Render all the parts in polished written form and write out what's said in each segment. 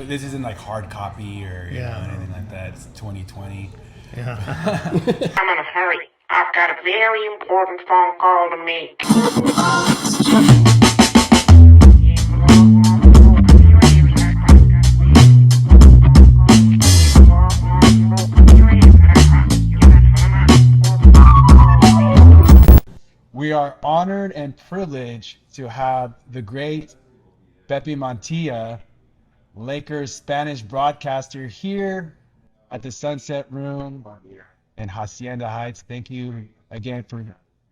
this isn't like hard copy or Yeah. anything like that. It's 2020. Yeah. I'm in a hurry. I've got a very important phone call to make. We are honored and privileged to have the great Pepe Mantilla, Lakers Spanish broadcaster, here at the Sunset Room in Hacienda Heights. Thank you again for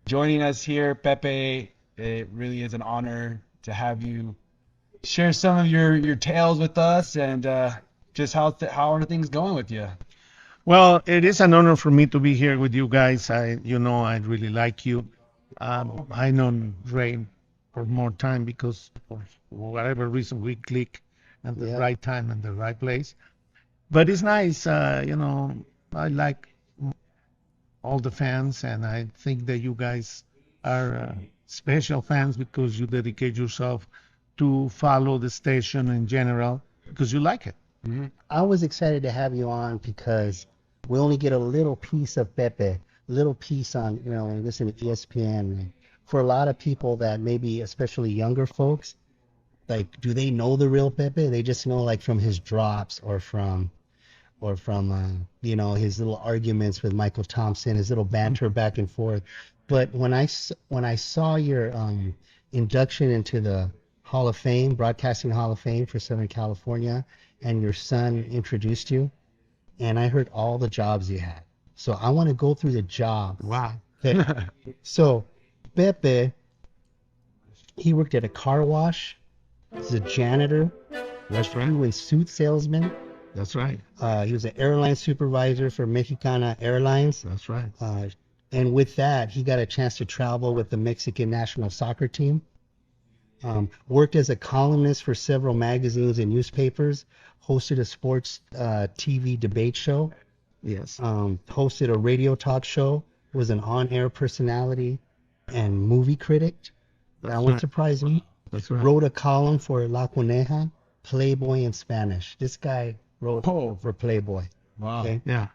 joining us here, Pepe. It really is an honor to have you share some of your tales with us and just how are things going with you? Well, it is an honor for me to be here with you guys. I really like you. I know Ray for more time because for whatever reason we click at the right time and the right place. But it's nice, I like all the fans, and I think that you guys are special fans because you dedicate yourself to follow the station in general because you like it. I was excited to have you on because we only get a little piece of Pepe, a little piece on, listen to ESPN. For a lot of people that maybe, especially younger folks, like, do they know the real Pepe? They just know like from his drops or from his little arguments with Michael Thompson, his little banter back and forth. But when I saw your induction into the Hall of Fame, Broadcasting Hall of Fame for Southern California, and your son introduced you, and I heard all the jobs you had. So I want to go through the jobs. Wow. Okay. So Pepe, he worked at a car wash. He's a janitor. That's He right. was a suit salesman. That's right. He was an airline supervisor for Mexicana Airlines. That's right. And with that, he got a chance to travel with the Mexican national soccer team. Worked as a columnist for several magazines and newspapers. Hosted a sports TV debate show. Yes. Hosted a radio talk show. Was an on-air personality and movie critic. That won't surprise me. That's right. Wrote a column for La Coneja, Playboy in Spanish. This guy wrote for Playboy. Wow. Okay? Yeah.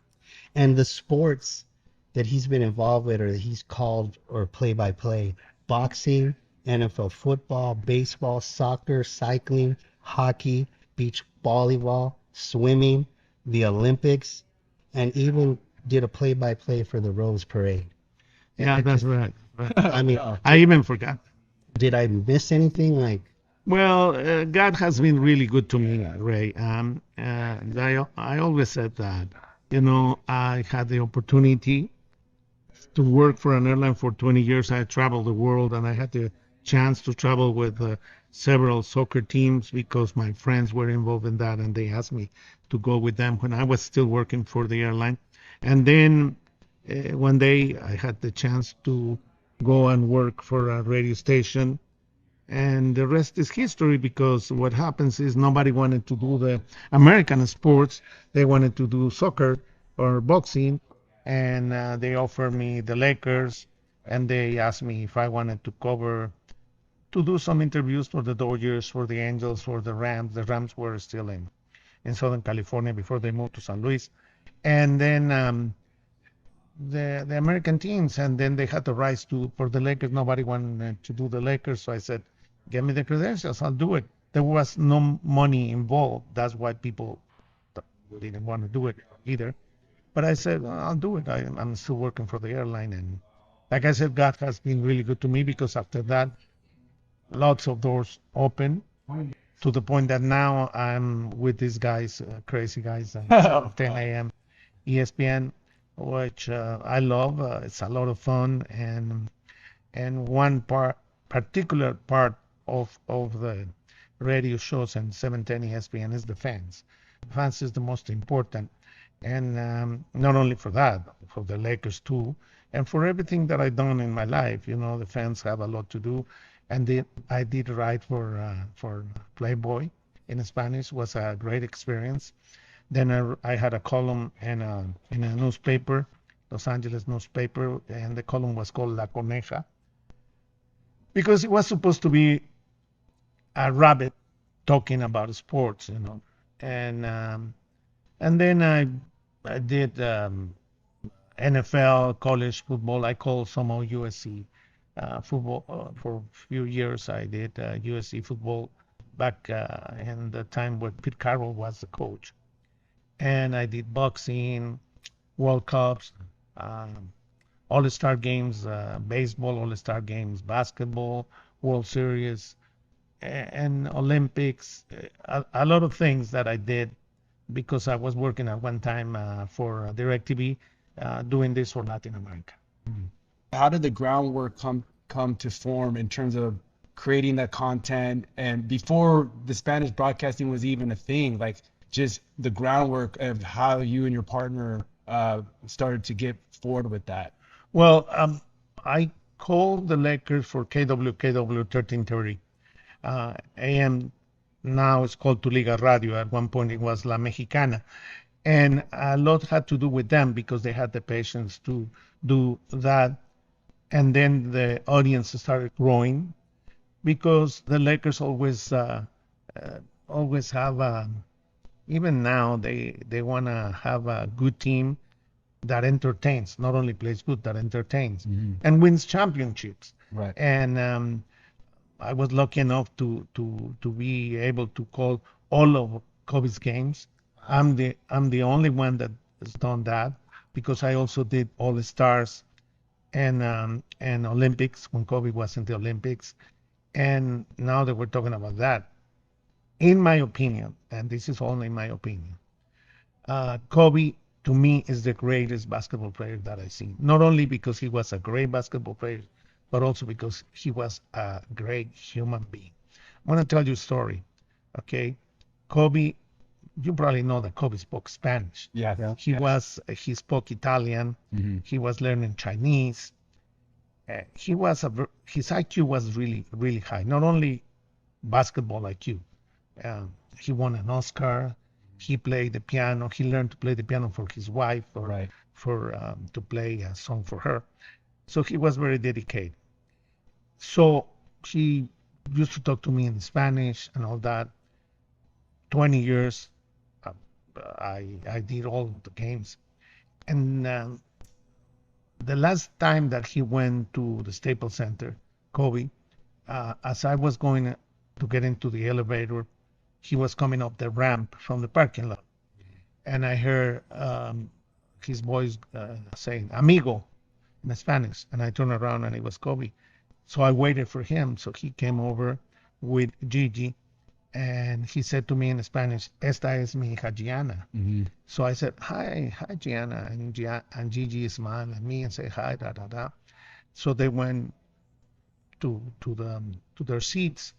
And the sports that he's been involved with, or that he's called or play-by-play: boxing, NFL football, baseball, soccer, cycling, hockey, beach volleyball, swimming, the Olympics, and even did a play-by-play for the Rose Parade. Yeah, that's right. I mean, I even forgot. did I miss anything? Like, Well, God has been really good to me, Ray. I always said that, I had the opportunity to work for an airline for 20 years. I traveled the world, and I had the chance to travel with several soccer teams because my friends were involved in that, and they asked me to go with them when I was still working for the airline. And then one day I had the chance to go and work for a radio station, and the rest is history because what happens is nobody wanted to do the American sports. They wanted to do soccer or boxing, and they offered me the Lakers, and they asked me if I wanted to do some interviews for the Dodgers, for the Angels, for the Rams. The Rams were still in Southern California before they moved to San Luis. And then the American teams, and then they had the rights for the Lakers. Nobody wanted to do the Lakers, so I said, "Give me the credentials, I'll do it." There was no money involved. That's why people didn't want to do it either. But I said, "I'll do it. I'm still working for the airline." And like I said, God has been really good to me because after that, lots of doors open to the point that now I'm with these guys, crazy guys, 10 a.m. ESPN, which I love. It's a lot of fun, and one particular part of the radio shows and 710 ESPN is the fans. Fans is the most important, and not only for that, for the Lakers too, and for everything that I've done in my life. The fans have a lot to do, and I did write for Playboy in Spanish. Was a great experience. Then I had a column in a newspaper, Los Angeles newspaper, and the column was called La Coneja because it was supposed to be a rabbit talking about sports, and then I did NFL, college football. I called some of USC football for a few years. I did USC football back in the time where Pete Carroll was the coach, and I did boxing, World Cups, All-Star games, baseball, All-Star games, basketball, World Series, and Olympics. A lot of things that I did because I was working at one time for DirecTV, doing this for Latin America. How did the groundwork come to form in terms of creating that content, and before the Spanish broadcasting was even a thing, like just the groundwork of how you and your partner started to get forward with that? Well, I called the Lakers for KW 1330 AM. Now it's called Tu Liga Radio. At one point it was La Mexicana. And a lot had to do with them because they had the patience to do that. And then the audience started growing because the Lakers always have, even now, they want to have a good team that entertains, not only plays good, that entertains and wins championships. Right. And I was lucky enough to be able to call all of Kobe's games. I'm the only one that has done that because I also did All the Stars and Olympics when Kobe was in the Olympics. And now that we're talking about that, in my opinion, and this is only my opinion, Kobe to me is the greatest basketball player that I've seen. Not only because he was a great basketball player, but also because he was a great human being. I want to tell you a story, okay? Kobe, you probably know that Kobe spoke Spanish. Yeah. He spoke Italian. He was learning Chinese. His IQ was really, really high. Not only basketball IQ. He won an Oscar. He played the piano. He learned to play the piano for his wife, or to play a song for her. So he was very dedicated. So he used to talk to me in Spanish and all that. 20 years, I did all the games. And the last time that he went to the Staples Center, Kobe, as I was going to get into the elevator, he was coming up the ramp from the parking lot. And I heard his voice saying, amigo, in Spanish. And I turned around and it was Kobe. So I waited for him. So he came over with Gigi. And he said to me in Spanish, esta es mi hija Gianna. So I said, hi Gianna. And Gigi smiled at me and said, hi, da, da, da. So they went to their seats.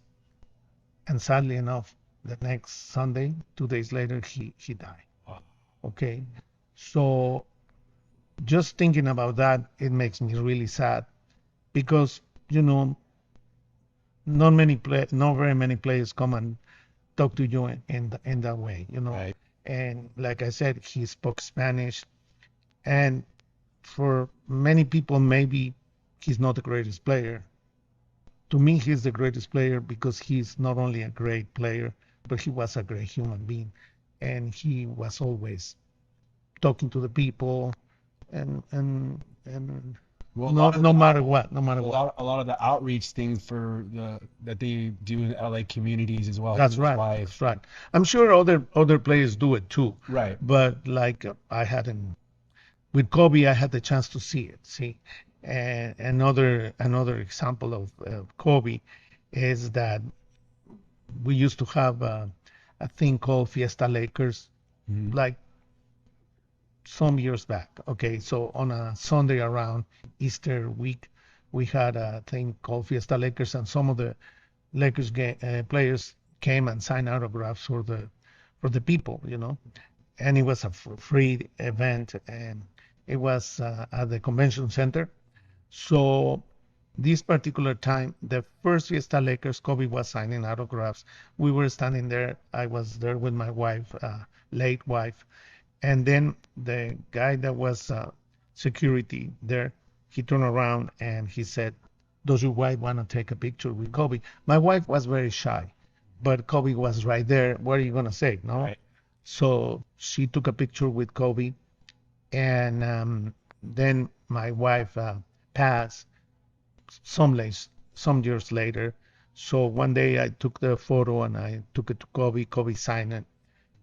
And sadly enough, the next Sunday, 2 days later, he died. Wow. Okay. So just thinking about that, it makes me really sad because, not very many players come and talk to you in that way, Right. And like I said, he spoke Spanish, and for many people, maybe he's not the greatest player. To me, he's the greatest player because he's not only a great player, but he was a great human being, and he was always talking to the people, and Well, no matter what. a lot of the outreach things that they do in LA communities as well. That's right. That's right. I'm sure other players do it too. Right. But like with Kobe, I had the chance to see it. See, and another example of Kobe is that we used to have a thing called Fiesta Lakers, like some years back. Okay, so on a Sunday around Easter week, we had a thing called Fiesta Lakers, and some of the Lakers players came and signed autographs for the people, and it was a free event, and it was at the convention center. So this particular time, the first Fiesta Lakers, Kobe was signing autographs. We were standing there. I was there with my wife, late wife. And then the guy that was security there, he turned around and he said, does your wife want to take a picture with Kobe? My wife was very shy, but Kobe was right there. What are you going to say? No? Right. So she took a picture with Kobe, and then my wife passed some years later. So one day I took the photo and I took it to Kobe. Kobe signed it,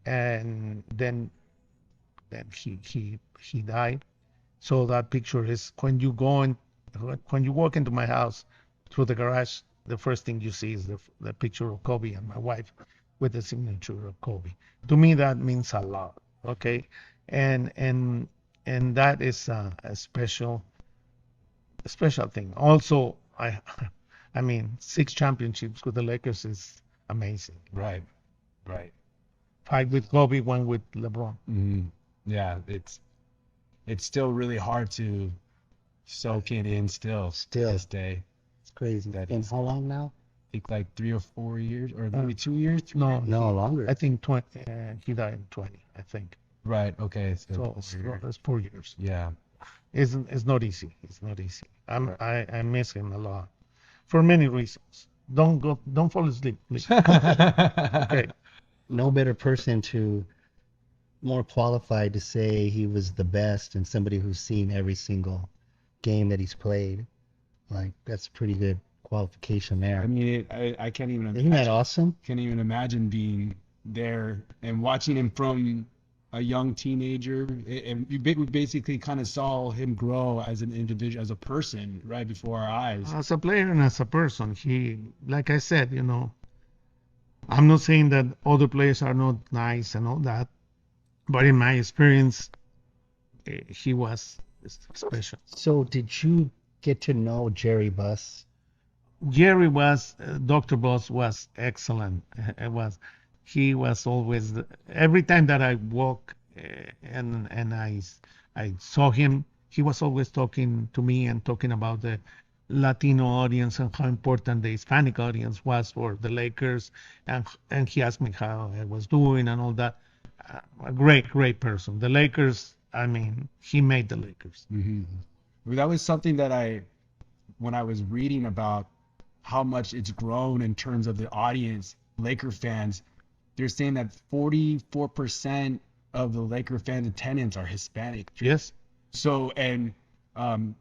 and then he died. So that picture is when you walk into my house through the garage, the first thing you see is the picture of Kobe and my wife with the signature of Kobe. To me, that means a lot. Okay, and and and that is a special thing. Also, I mean, 6 championships with the Lakers is amazing. Right. Right. 5 with Kobe, 1 with LeBron. Hmm. Yeah, it's still really hard to soak it in still to Still, this day. it's crazy. That And is, how long now? I think like 3 or 4 years, or maybe Uh, 2 years. No, No, longer. I think 20. He died in 20, I think. Right. Okay. So So it's 4 years. yeah. It's not easy. It's not easy. I miss him a lot for many reasons. Don't fall asleep, please. Okay. No better person to more qualified to say he was the best and somebody who's seen every single game that he's played. Like that's a pretty good qualification I there. mean, I can't even Isn't that imagine, awesome? can't even imagine being there and watching him from a young teenager, and we basically kind of saw him grow as an individual, as a person, right before our eyes. As a player and as a person, like I said, I'm not saying that other players are not nice and all that, but in my experience, he was special. So did you get to know Jerry Buss? Dr. Boss was excellent. He was always, every time that I walk and I saw him, he was always talking to me and talking about the Latino audience and how important the Hispanic audience was for the Lakers. And he asked me how I was doing and all that. A great person. The Lakers, I mean, he made the Lakers. Hmm. That was something that when I was reading about how much it's grown in terms of the audience, Laker fans, they're saying that 44% of the Laker fans' attendance are Hispanic. Yes. So, and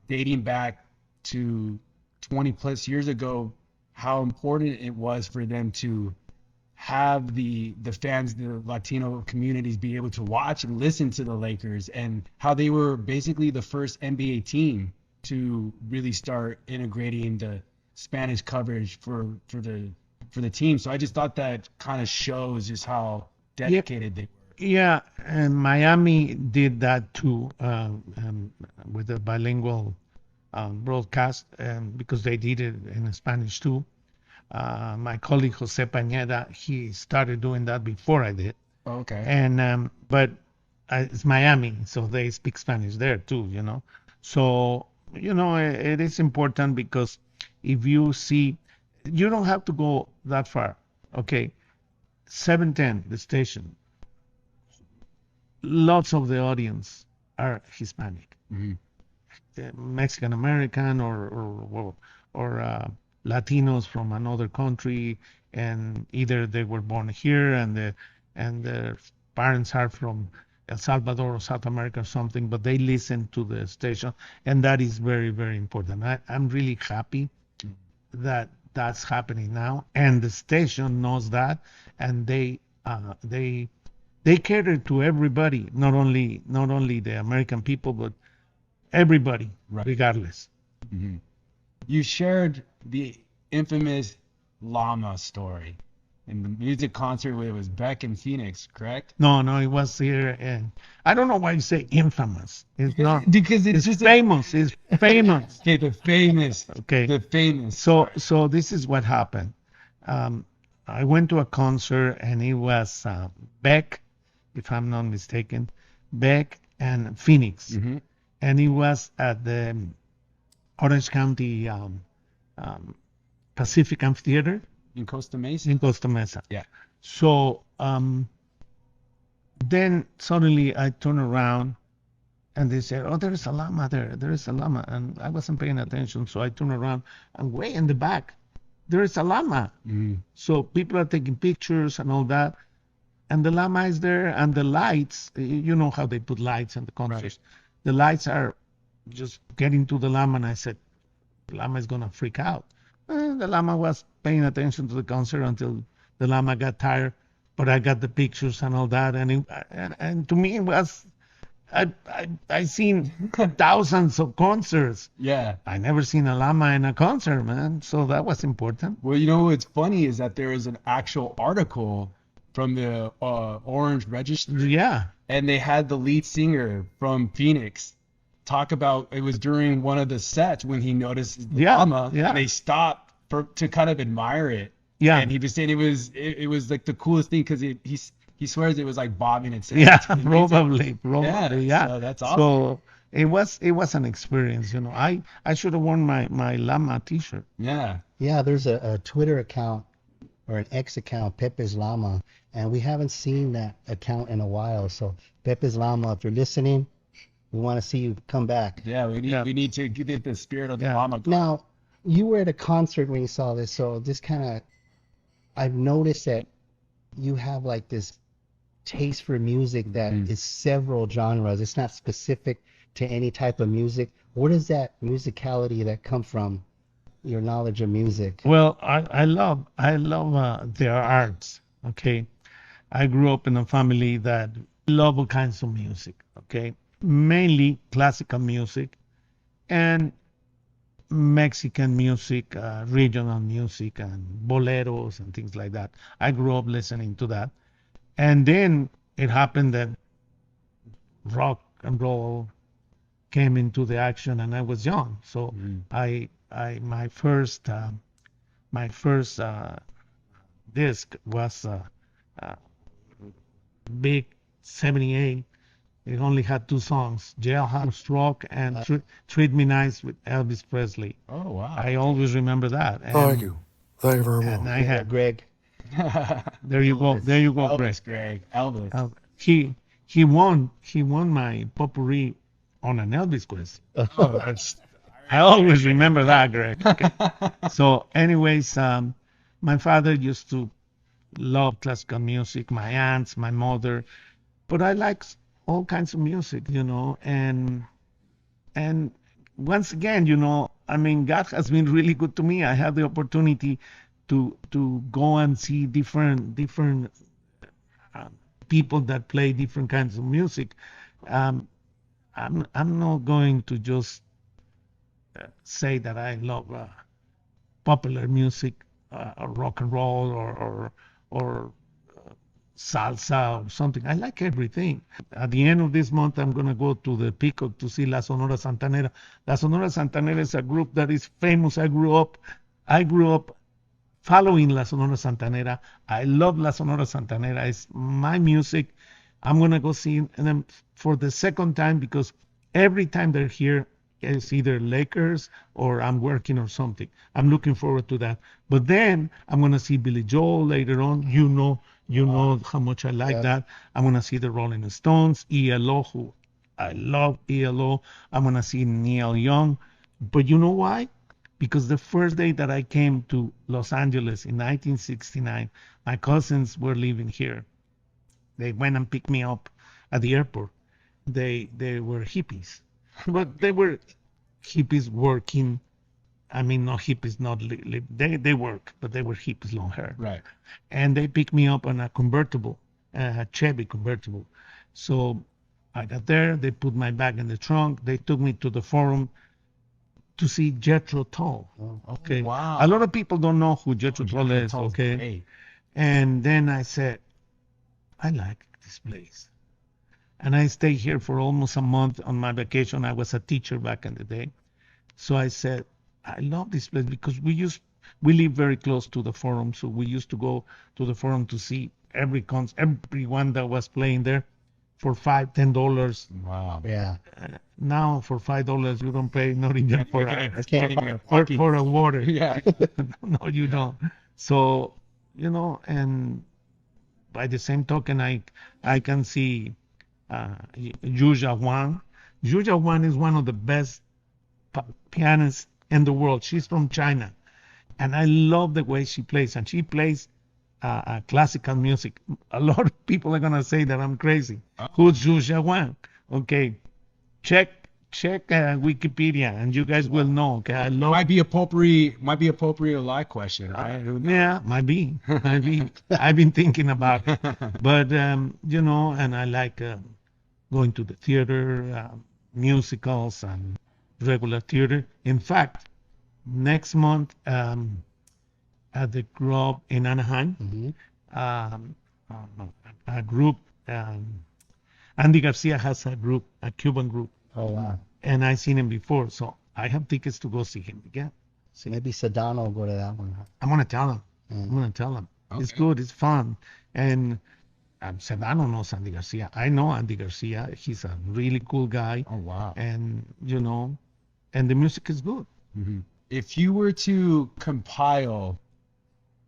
dating back to 20 plus years ago, how important it was for them to have the fans, the Latino communities be able to watch and listen to the Lakers, and how they were basically the first NBA team to really start integrating the Spanish coverage for the team. So I just thought that kind of shows just how dedicated they were. Yeah, and Miami did that too with the bilingual broadcast, because they did it in Spanish too. My colleague Jose Pañeda, he started doing that before I did, Okay. and but it's Miami, so they speak Spanish there too. So it is important because if you see, you don't have to go that far. Okay, 710, the station. Lots of the audience are Hispanic, Mhm. Mexican American or Latinos from another country, and either they were born here and their parents are from El Salvador or South America or something, but they listen to the station, and that is very, very important. I'm really happy that that's happening now, and the station knows that, and they cater to everybody, not only the American people, but everybody, Right. regardless. You shared the infamous Llama story in the music concert where it was Beck in Phoenix, correct? No, it was here, and I don't know why you say infamous. It's not. Because it's It's just famous. It's famous. okay, the famous. Okay. The famous. So this is what happened. I went to a concert, and it was Beck, if I'm not mistaken, Beck and Phoenix, Mhm. and it was at the Orange County Pacific Amphitheater In Costa Mesa. in Costa Mesa. Yeah. So then suddenly I turn around and they said, "Oh, there is a llama there. There is a llama." And I wasn't paying attention, so I turn around and way in the back, there is a llama. Mhm. So people are taking pictures and all that. the Llama is there, and the lights. You know how they put lights in the concerts. The lights are just getting to the Llama, and I said, the Llama is gonna freak out. The Llama was paying attention to the concert until the Llama got tired, but I got the pictures and all that, and to me it was. I seen thousands of concerts. Yeah. I never seen a Llama in a concert, man. So that was important. Well, you know what's funny is that there is an actual article from the Orange Register, Yeah. and they had the lead singer from Phoenix talk about it was during one of the sets when he noticed the Yeah, llama, yeah. and they stopped to kind of admire it. Yeah. And he was saying it was like the coolest thing because he swears it was like bobbing and singing. Yeah, to the music. probably, yeah. So that's awesome. So it was an experience, you know. I should have worn my Llama T-shirt. Yeah. Yeah, there's a Twitter account or an X account, Pepe's Llama, and we haven't seen that account in a while. So Pepe's Llama, if you're listening, we want to see you come back. Yeah, we need to get the spirit of the Yeah. llama going. Now, you were at a concert when you saw this, so this kind of, I've noticed that you have like this taste for music that is several genres. It's not specific to any type of music. Where does that musicality that come from? Your knowledge of music. Well, I love their arts. Okay, I grew up in a family that love all kinds of music. Okay, mainly classical music and Mexican music, regional music, and boleros and things like that. I grew up listening to that, and then it happened that rock and roll came into the action, and I was young, so my first disc was big 78. It only had two songs, Jailhouse Rock and Treat Me Nice with Elvis Presley. Oh wow. I always remember that. And, Thank you. Thank you very and much. I had, Greg. there you go, Greg. Elvis, Greg. Elvis. He won my potpourri on an Elvis quiz. Oh, that's I always remember that, Greg. Okay. So, anyways, my father used to love classical music. My aunts, my mother, but I like all kinds of music, you know. And once again, you know, I mean, God has been really good to me. I have the opportunity to go and see different people that play different kinds of music. I'm not going to just say that I love popular music, or rock and roll, or salsa or something. I like everything. At the end of this month, I'm going to go to the Peacock to see La Sonora Santanera. La Sonora Santanera is a group that is famous. I grew up following La Sonora Santanera. I love La Sonora Santanera. It's my music. I'm going to go see them for the second time because every time they're here, it's either Lakers or I'm working or something. I'm looking forward to that. But then I'm going to see Billy Joel later on. You know how much I like that. I'm going to see the Rolling Stones, ELO, who I love ELO. I'm going to see Neil Young. But you know why? Because the first day that I came to Los Angeles in 1969, my cousins were living here. They went and picked me up at the airport. They were hippies. But they were hippies working. I mean, not hippies, they work, but they were hippies, long hair. right. And they picked me up on a convertible, a Chevy convertible. So I got there. They put my bag in the trunk. They took me to the Forum to see Jethro Tull. Okay. wow. A lot of people don't know who Jethro Tull is. Tull's Okay. great. And then I said, I like this place. And I stayed here for almost a month on my vacation. I was a teacher back in the day. So I said, I love this place because we live very close to the Forum. So we used to go to the Forum to see everyone that was playing there for $5-10. Wow. Yeah. Now for $5 you don't pay not even for Can't even fucking- for a water. Yeah. No, you don't. So, you know, and by the same token, I can see Yuja Wang. Yuja Wang is one of the best pianists in the world. She's from China, and I love the way she plays. And she plays classical music. A lot of people are gonna say that I'm crazy. Who's Zhu Xiaowan? Okay, check Wikipedia, and you guys will know. Okay, I love. Might be a potpourri live question, right? Yeah, might be. I've been thinking about it, but and I like going to the theater, musicals, and regular theater. In fact, next month at the Grove in Anaheim, um, a group. Andy Garcia has a group, a Cuban group, Oh wow. and I've seen him before, so I have tickets to go see him again. So maybe Sedano will go to that one. Huh? I'm gonna tell him. It's Okay. good. It's fun. And said I don't know Andy Garcia. I know Andy Garcia. He's a really cool guy. Oh wow. And and the music is good. If you were to compile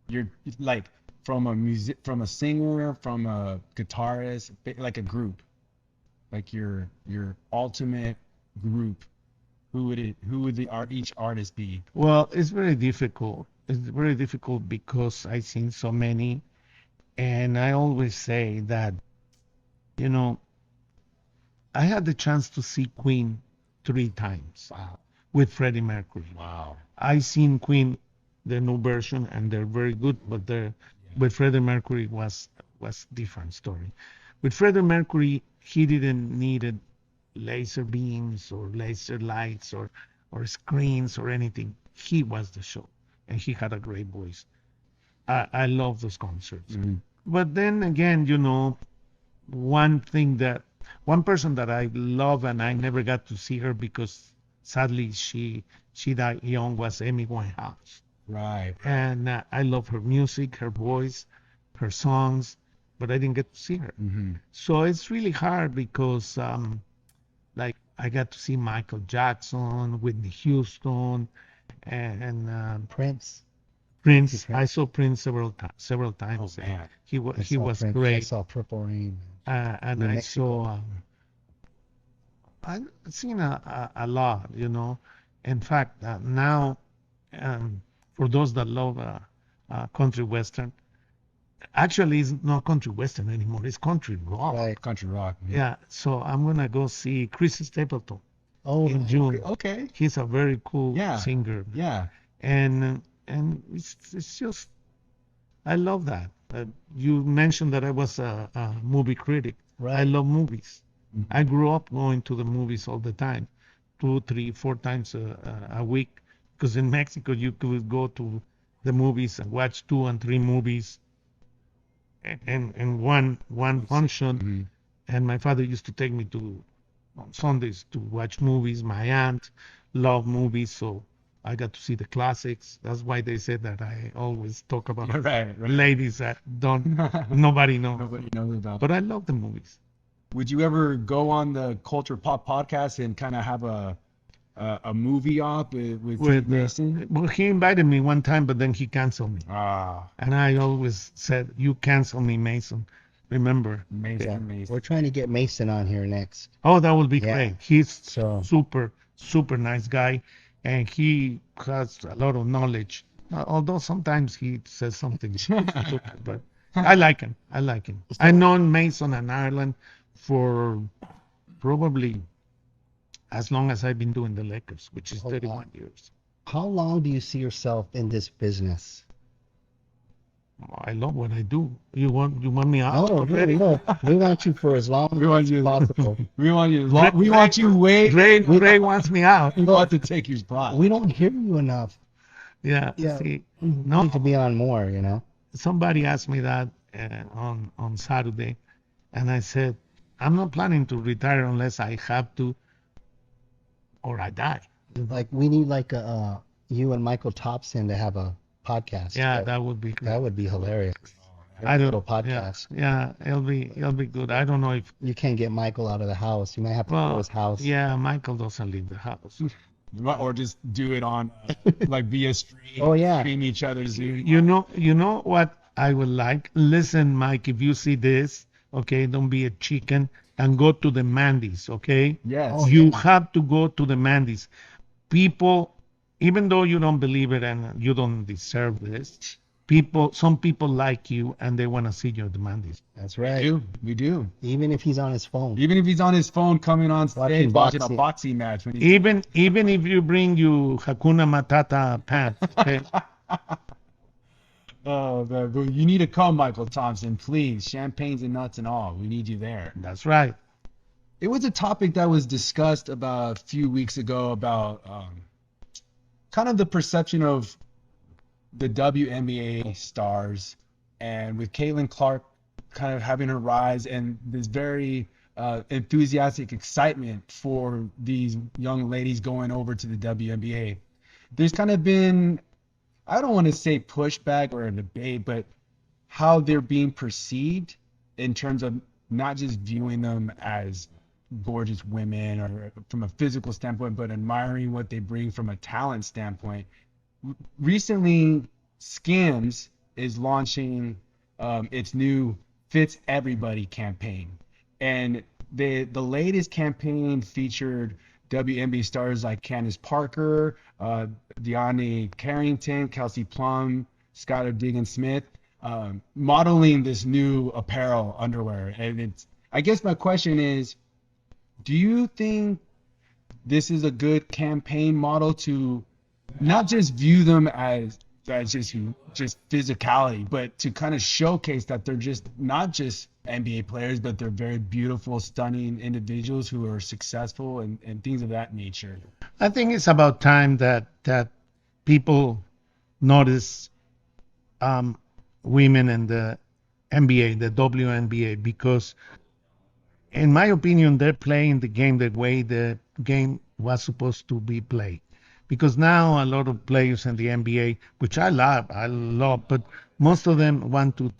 your like from a singer, from a guitarist, like a group, like your ultimate group, who would each artist be? Well, it's very difficult. It's very difficult because I've seen so many, and I always say that, I had the chance to see Queen 3 times Wow. with Freddie Mercury. Wow. I seen Queen, the new version, and they're very good, but with Freddie Mercury was different story. With Freddie Mercury, he didn't needed laser beams or laser lights or screens or anything. He was the show, and he had a great voice. I love those concerts. But then again, one person that I love and I never got to see her because sadly she died young was Amy Winehouse. Right. And I love her music, her voice, her songs, but I didn't get to see her. So it's really hard because like I got to see Michael Jackson, Whitney Houston, and Prince. Prince. I saw Prince several times. Oh man. He I was saw Prince. I great. saw Purple Rain. And New I Mexico. saw I've seen a lot, In fact, now for those that love country western, actually it's not country western anymore. It's country rock. Right. Country rock. Yeah. So I'm gonna go see Chris Stapleton Oh, in June. Okay. He's a very cool Yeah. singer, Yeah. and it's just I love that. You mentioned that I was a movie critic. Right. I love movies. I grew up going to the movies all the time, 2, 3, 4 times a week. Because in Mexico you could go to the movies and watch 2 and 3 movies and one function. And my father used to take me on Sundays to watch movies. My aunt loved movies, so I got to see the classics. That's why they said that I always talk about Right. ladies that nobody knows. Nobody knows about. But I love the movies. Would you ever go on the Culture Pop podcast and kind of have a movie op with Steve Mason? Well, he invited me one time, but then he canceled me. Ah, And I always said, "You cancel me, Mason. Remember." amazing, yeah. amazing. We're trying to get Mason on here next. Oh, that would be Yeah. great. He's So- super nice guy, and he has a lot of knowledge. Although sometimes he says something stupid, but I like him. I've known Mason in Ireland for probably as long as I've been doing the Lakers, which is Oh, 31 wow. years. How long do you see yourself in this business? I love what I do. You want me out No, already? no. We want you for as long We want as you. possible. We want you. We want you. Wait. Ray wants me out. We want to take your spot. We don't hear you enough. Yeah. Yeah. See, We no. need to be on more. Somebody asked me that on Saturday, and I said, I'm not planning to retire unless I have to, or I die. Like we need you and Michael Thompson to have a podcast. Yeah, that would be great. That would be hilarious. I don't. Little podcast. Yeah, it'll be good. I don't know if. You can't get Michael out of the house. You might have to go to his house. Yeah, Michael doesn't leave the house. Or just do it on like via stream. Oh, yeah. Stream each other's. You know what I would like? Listen, Mike, if you see this, okay, don't be a chicken and go to the Mandy's, okay? Yes. Oh, You have to go to the Mandy's. People, even though you don't believe it and you don't deserve this, some people like you and they want to see you at the Mandy's. That's We right. do. We do. Even if he's on his phone. Even if he's on his phone coming on stage watching a boxing. boxing match. When he's, Even if you bring you Hakuna Matata pants, okay? oh, man, but you need to come, Michael Thompson, please. Champagnes and nuts and all. We need you there. That's right. It was a topic that was discussed about a few weeks ago about kind of the perception of the WNBA stars, and with Caitlin Clark kind of having her rise and this very enthusiastic excitement for these young ladies going over to the WNBA. There's kind of been, I don't want to say pushback or a debate, but how they're being perceived in terms of not just viewing them as gorgeous women or from a physical standpoint, but admiring what they bring from a talent standpoint. Recently, Skims is launching its new Fits Everybody campaign. And the latest campaign featured WNBA stars like Candace Parker, Deanna Carrington, Kelsey Plum, Skylar Diggins-Smith, modeling this new apparel underwear. And I guess my question is, do you think this is a good campaign model to not just view them as just physicality, but to kind of showcase that they're just not just NBA players, but they're very beautiful, stunning individuals who are successful and things of that nature? I think it's about time that people notice women in the NBA, the WNBA, because in my opinion, they're playing the game the way the game was supposed to be played. Because now a lot of players in the NBA, which I love, but most of them want to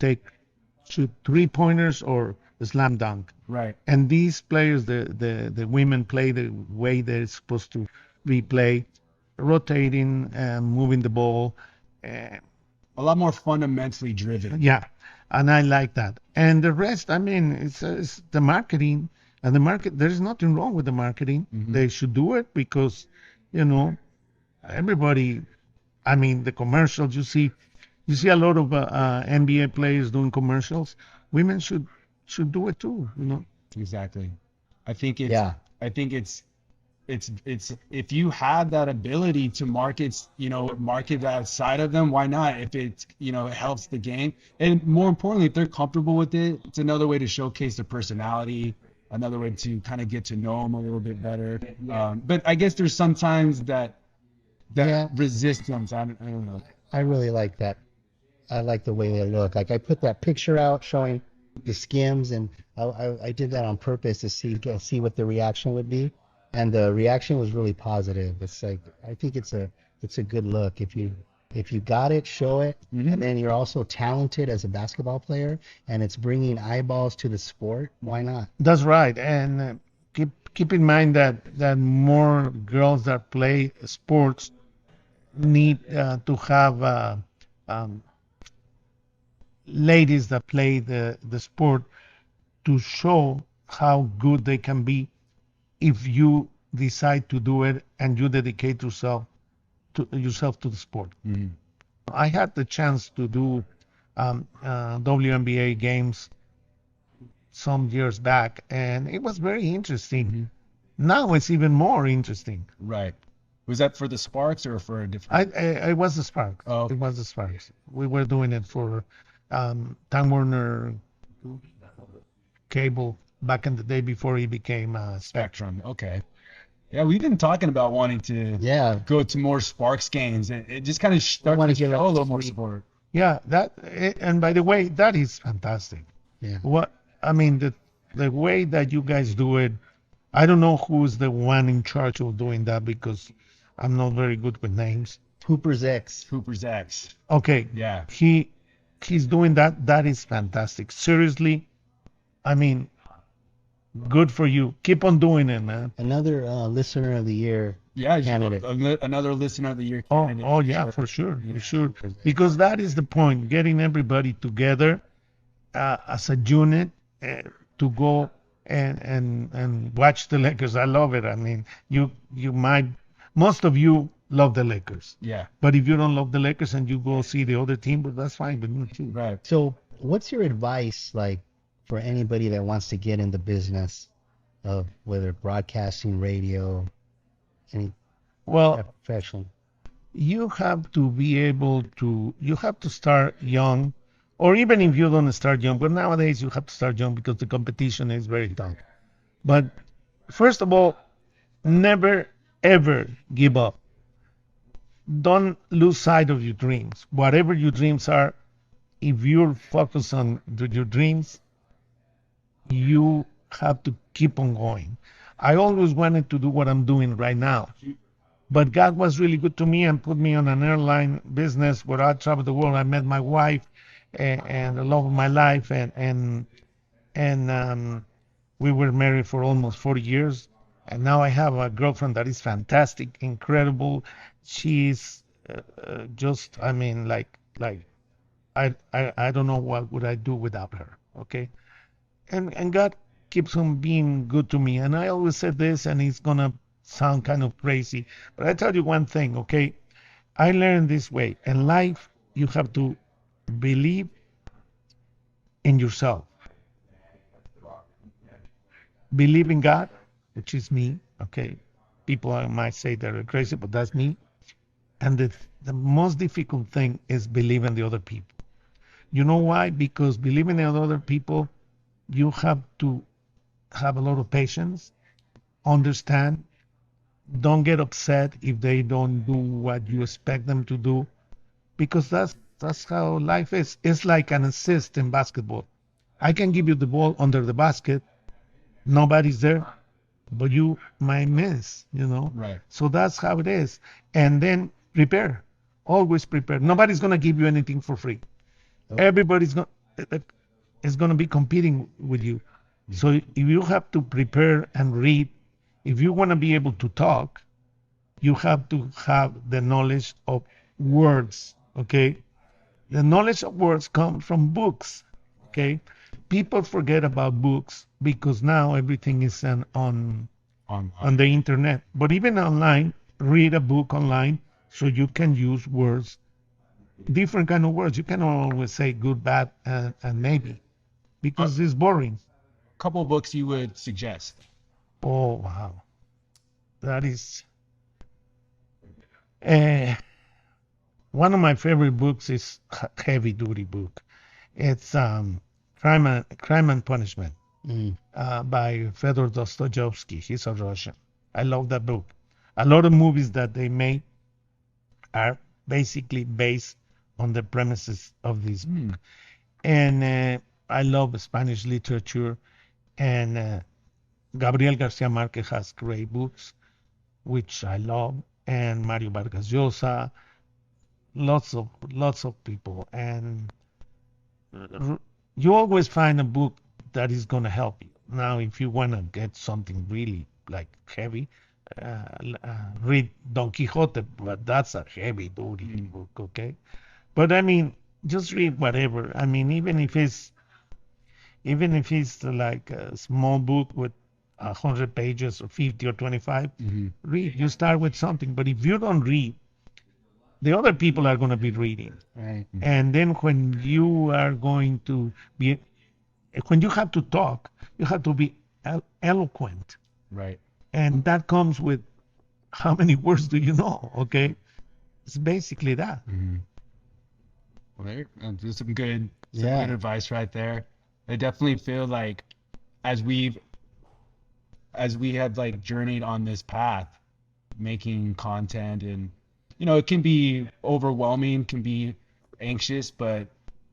shoot 3-pointers or slam dunk. Right. And these players, the women play the way they're supposed to be played, rotating and moving the ball. A lot more fundamentally driven. Yeah, and I like that. And the rest, I mean, it's the marketing. And the market, there's nothing wrong with the marketing. Mm-hmm. They should do it because, everybody, I mean, the commercials, you see a lot of NBA players doing commercials. Women should do it too, Exactly. I think it's Yeah. it's if you have that ability to market that side of them, why not? If it helps the game, and more importantly, if they're comfortable with it, it's another way to showcase their personality, another way to kind of get to know them a little bit better. But I guess there's sometimes that Yeah. resistance. I don't know. I really like that. I like the way they look. Like I put that picture out showing the Skims, and I did that on purpose to see what the reaction would be, and the reaction was really positive. It's like I think it's a good look if you got it, show it, and then you're also talented as a basketball player, and it's bringing eyeballs to the sport. Why not? That's right. And keep in mind that more girls that play sports need to have ladies that play the sport to show how good they can be if you decide to do it and you dedicate yourself to the sport. Mm-hmm. I had the chance to do WNBA games some years back, and it was very interesting. Mm-hmm. Now it's even more interesting. Right. Was that for the Sparks or for a different? I was the Sparks. Oh, okay. It was the Sparks. We were doing it for Time Warner Cable back in the day before he became Spectrum. Okay. Yeah, we've been talking about wanting to go to more Sparks games, and it just kind of started to show a little more support. Yeah, and by the way, that is fantastic. Yeah. The way that you guys do it, I don't know who's the one in charge of doing that because I'm not very good with names. Hooper's X. Hooper's X. Okay. Yeah. He's doing that. That is fantastic. Seriously, I mean, good for you. Keep on doing it, man. Another listener of the year candidate. Another listener of the year candidate. Oh yeah, for sure. Because that is the point, getting everybody together as a unit to go and watch the Lakers. I love it. I mean, most of you love the Lakers. Yeah. But if you don't love the Lakers and you go see the other team, but that's fine with me too. Right. So, what's your advice like for anybody that wants to get in the business of whether broadcasting, radio, any Well, profession? you have to be able to, you have to start young, or even if you don't start young, but nowadays you have to start young because the competition is very tough. But first of all, never ever give up. Don't lose sight of your dreams. Whatever your dreams are, if you're focused on your dreams, you have to keep on going. I always wanted to do what I'm doing right now. But God was really good to me and put me on an airline business where I traveled the world. I met my wife and the love of my life, and we were married for almost 40 years. And now I have a girlfriend that is fantastic, incredible. She's just, I mean, I don't know what would I do without her. Okay, and God keeps on being good to me. And I always said this, and it's gonna sound kind of crazy, but I tell you one thing, okay? I learned this way. In life, you have to believe in yourself. Believe in God, which is me, okay? People might say they're crazy, but that's me. And the most difficult thing is believe in the other people. You know why? Because believing in other people, you have to have a lot of patience, understand, don't get upset if they don't do what you expect them to do, because that's how life is. It's like an assist in basketball. I can give you the ball under the basket, nobody's there, but you might miss, you know. Right. So that's how it is. And then prepare, always prepare. Nobody's gonna give you anything for free. Everybody's not is gonna be competing with you. So if you have to prepare and read, if you want to be able to talk, you have to have the knowledge of words, okay? The knowledge of words comes from books, okay? People forget about books because now everything is on the internet. But even online, read a book online so you can use words, different kind of words. You cannot always say good, bad, and maybe, because it's boring. Couple of books you would suggest. Oh, wow. That is... one of my favorite books is a heavy-duty book. It's Crime and Punishment by Fyodor Dostoevsky. He's a Russian. I love that book. A lot of movies that they made are basically based on the premises of this book. And I love Spanish literature, and Gabriel Garcia Marquez has great books, which I love, and Mario Vargas Llosa, lots of people, and you always find a book that is going to help you. Now, if you want to get something really like heavy, read Don Quixote, but that's a heavy duty book, okay? But I mean, just read whatever. I mean, even if it's like a small book with 100 pages or 50 or 25, read. You start with something. But if you don't read, the other people are going to be reading. Right. And then when you are going to be, when you have to talk, you have to be eloquent. Right. And that comes with how many words do you know, okay? It's basically that. Well, there's some good Yeah. advice right there. I definitely feel like as we have like journeyed on this path, making content, and it can be overwhelming, can be anxious, but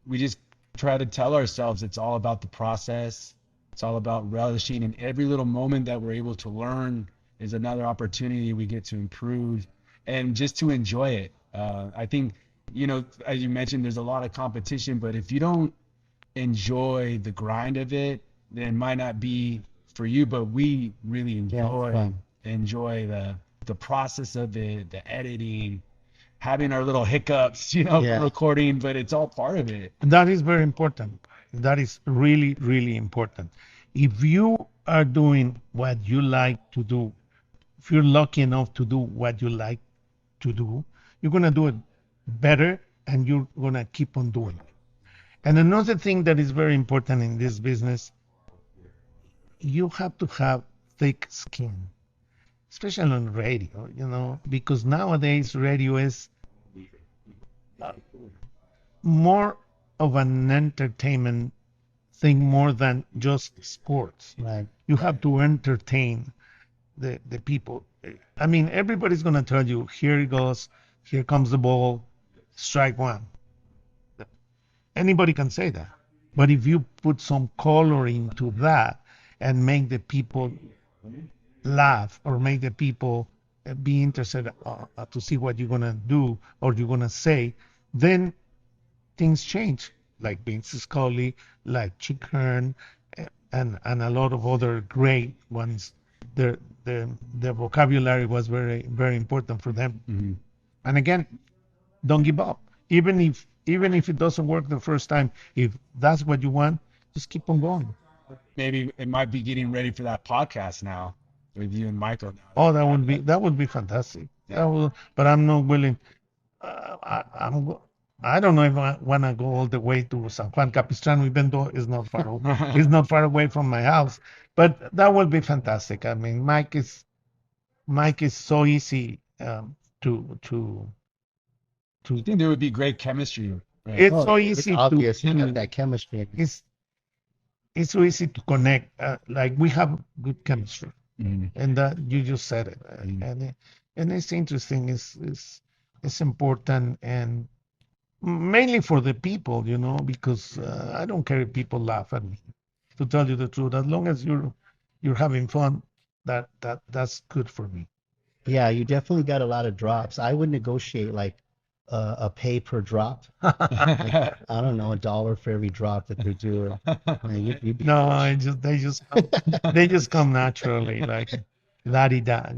we just try to tell ourselves it's all about the process. It's all about relishing in every little moment that we're able to learn is another opportunity we get to improve and just to enjoy it. I think, as you mentioned, there's a lot of competition, but if you don't enjoy the grind of it, then it might not be for you, but we really enjoy the process of it, the editing, having our little hiccups, recording, but it's all part of it. That is very important. That is really, really important. If you are doing what you like to do, if you're lucky enough to do what you like, to do, you're gonna do it better, and you're gonna keep on doing it. And another thing that is very important in this business, you have to have thick skin, especially on radio, because nowadays radio is more of an entertainment thing more than just sports. Right. You have to entertain the people. I mean, everybody's going to tell you, here it goes, here comes the ball, strike one. Anybody can say that. But if you put some color into that and make the people laugh or make the people be interested to see what you're going to do or you're going to say, then things change. Like Vince Scully, like Chick Hearn, and a lot of other great ones. The vocabulary was very, very important for them. Mm-hmm. And again, don't give up. Even if it doesn't work the first time, if that's what you want, just keep on going. Maybe it might be getting ready for that podcast now with you and Michael. Oh, that would be fantastic. Yeah. But I'm not willing. I don't know if I want to go all the way to San Juan Capistrano, even though it's not far away from my house. But that would be fantastic. I mean, Mike is so easy to. I think there would be great chemistry. Right? It's so easy It's obvious to. you have that chemistry. It's so easy to connect. Like we have good chemistry, Mhm. and that you just said it. And it's interesting. It's important, and mainly for the people, because I don't care if people laugh at me. To tell you the truth, as long as you're having fun, that's good for me. Yeah, you definitely got a lot of drops. I would negotiate like a pay per drop. Like, I don't know, $1 for every drop that they do. You'd be No, they just come naturally, like la-di-da.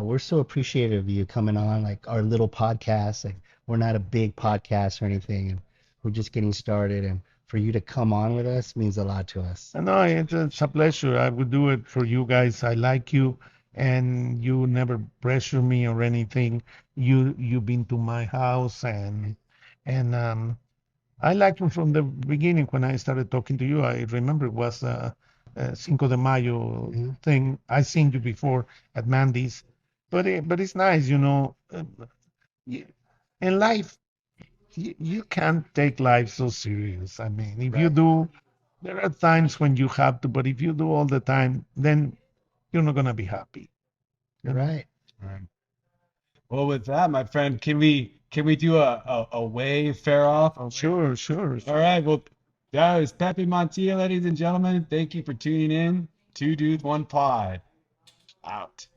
we're so appreciative of you coming on, like our little podcast. Like we're not a big podcast or anything, and we're just getting started. And for you to come on with us means a lot to us. No, it's a pleasure. I would do it for you guys. I like you, and you never pressure me or anything. You've been to my house, and I liked you from the beginning when I started talking to you. I remember it was Cinco de Mayo thing. I seen you before at Mandy's, but it's nice, in life, you can't take life so serious. I mean, if you do, there are times when you have to, but if you do all the time, then you're not gonna be happy. Right. Right. Well, with that, my friend, can we do a wave fair off? Sure. All right. Well, that was Pepe Mantilla, ladies and gentlemen. Thank you for tuning in. Two dudes, one pod. Out.